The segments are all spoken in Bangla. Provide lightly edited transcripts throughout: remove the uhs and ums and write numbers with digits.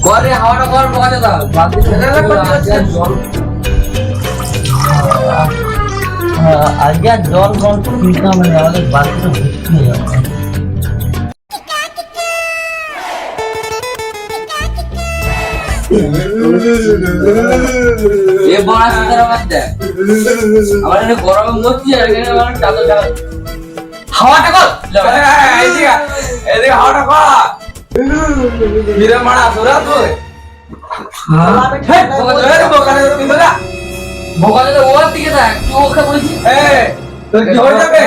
করে হাওয়াটা কর বকা দাও বালতি জল আজকে আর জল গল্প কিনতে হবে না আমাদের বালতিটা ভর্তি হয়ে যাবে এ বড় সুন্দর মধ্যে আমার এখানে গরম মরছি আর এখানে আমার চাদর চাদর হাওয়াটা কর এদিকে এদিকে হাওয়াটা কর মেরে মারা তোরা তুই ভোকালে তো ওর দিকে দেখ তুই ওকে বলছিস তোর কি হয়ে যাবে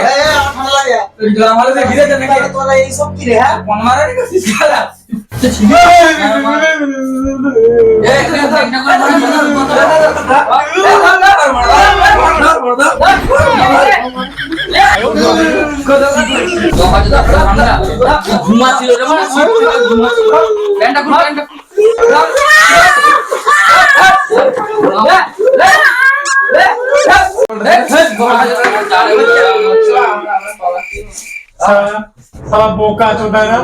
ঠান্ডা লাগে তোর জ্বর মারলে ভিজে যাবে নাকি তোরা এই সব কি রে হ্যাঁ কোন মারা রে কি শালা ঘুমাচ্ছিল রে মানে ঘুমাচ্ছিল প্যান্টটা খুল প্যান্টটা साला बोका चुदारा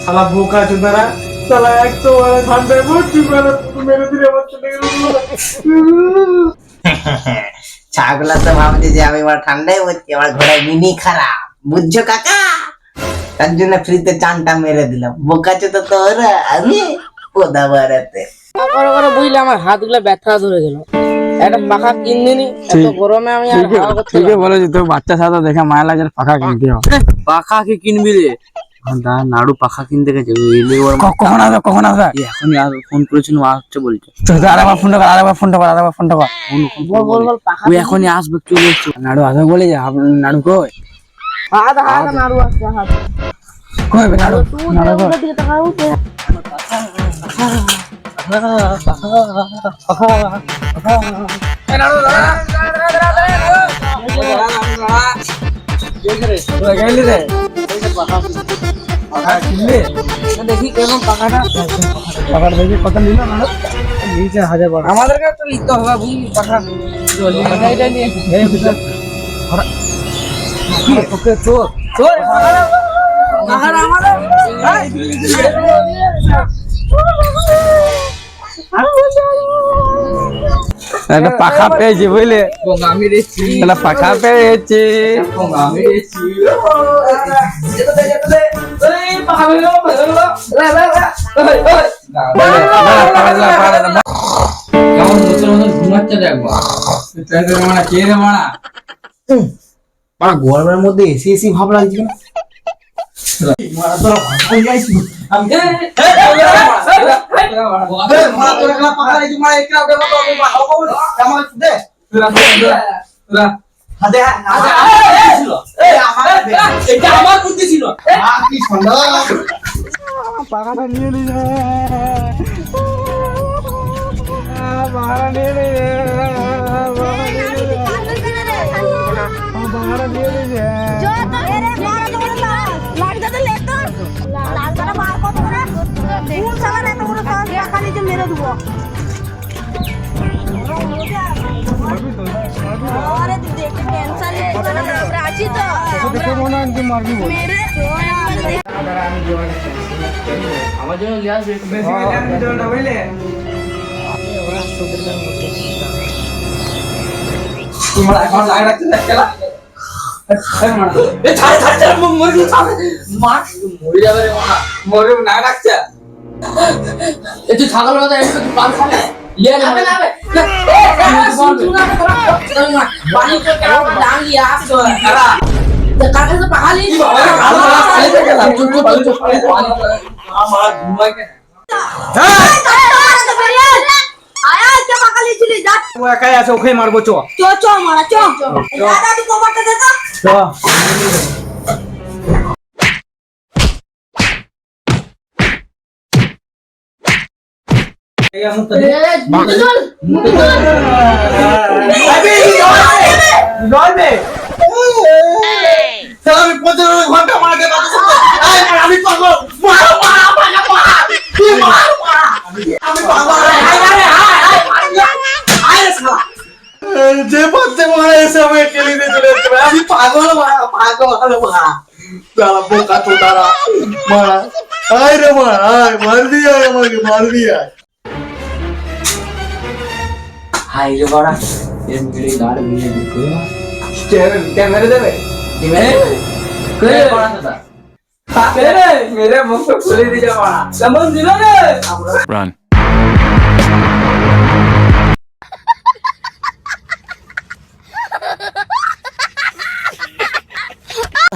साला बोका चुदारा साला एक तो वाला ठंडे मुझे मेरे दिले मत चले ছাগলা তো ভাবছে যে আমি আমার ঠান্ডায় বলছি আমার ঘোড়ায় মিনি খারাপ বুঝছো কাকা তার জন্য ফ্রিতে চানটা মেরে দিলাম বোকা চোদা তো ওরা আমি পোদা বাড়াতে করে করে বুঝলে আমার হাতগুলো ব্যথা ধরে গেল একটা পাখা কিনদিনি এত গরমে আমি আর হাওয়া করতে ठीक है बोलो जी तो बच्चा सादा देखा माया लगे पाखा किनते हो পাখা কি কিনবি রে দা নাড়ু পাখা কিনতে গেছে कौन आता এখন ফোন করেছিল আসছে বলছে तो আরেকবার ফোনটা কর বল বল বল পাখা ওই এখনই আসবে চলে এসছে নাড়ু আসবে বলে যে নাড়ু কই হাত হাত নাড়ু আসছে হাত কই নাড়ু তুই ওর দিকে তাকাও তো দেখি কেমন পাখাটা দেখি কত নিল নাড়ু নিচে 1000 বড় আমাদেরকে একটা লিখতে হবে বুঝলি পাখা এইটা নিয়ে ওকে চোর চোর পাখাটা আমাদের একটা পাখা পেয়েছি বুঝলে আমি রেছি একটা পাখা পেয়েছি আমি রেছি পাখা বেরো কেমন নতুন নতুন ঘুমাচ্ছে দেখবো মানে কে রে মারা গরমের মধ্যে এসি এসি ভাব লাগছে না আমার বুদ্ধি ছিল পাখাটা নিয়ে নিয়ে পাখাটা নিয়ে নিয়ে পাখাটা নিয়ে নিয়ে আমার জন্য লিয়াস তোমার এখন লাগ রাখতে খেলা মরে যাবে রে মানা মরে না রাখছে তুই ছাগল কথা একটু পান খাবে লিয়া যাবে না বাড়ি তো কেন ডাঙ্গি আসছো খারা কাকে তো পাহালি আমার ঘুমাই কে আয়া কে পাকালি ছিলি যা ও একাই আছে ওকে মারবো চো চ মারা চ দাদা তুই কভারটা দে তো চো মুখ আমি 15 ঘন্টা মারতে পারছি আমি পাগল যে পথে মারা এসে আমি ঠেলে দিয়ে চলে যাচ্ছে আমি পাগল পাগল বোকা তো তারা মারা আয় রে মা আয় মারবি আয় আমাকে মারবি আয় হাই রে বড়া এর মেরে গাড় নিয়ে দিকো ক্যামেরা দেবে কে বড়া দাদা মেরে মুখ খুলে দিয়ে বড়া কেমন দিল রে Run.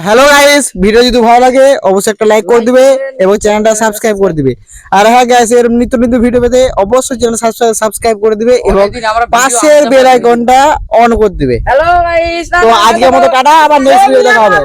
হ্যালো গাইস, ভিডিও যদি ভালো লাগে অবশ্যই একটা লাইক করে দিবে এবং চ্যানেলটা সাবস্ক্রাইব করে দিবে। আর হ্যাঁ গাইস, এর নিত্য নতুন ভিডিও পেতে অবশ্যই চ্যানেল সাবস্ক্রাইব করে দিবে এবং পাশের বেল আইকনটা অন করে দিবে। হ্যালো গাইস, তো আজকের মতো টাটা, আবার নেক্সট ভিডিও দেখা হবে।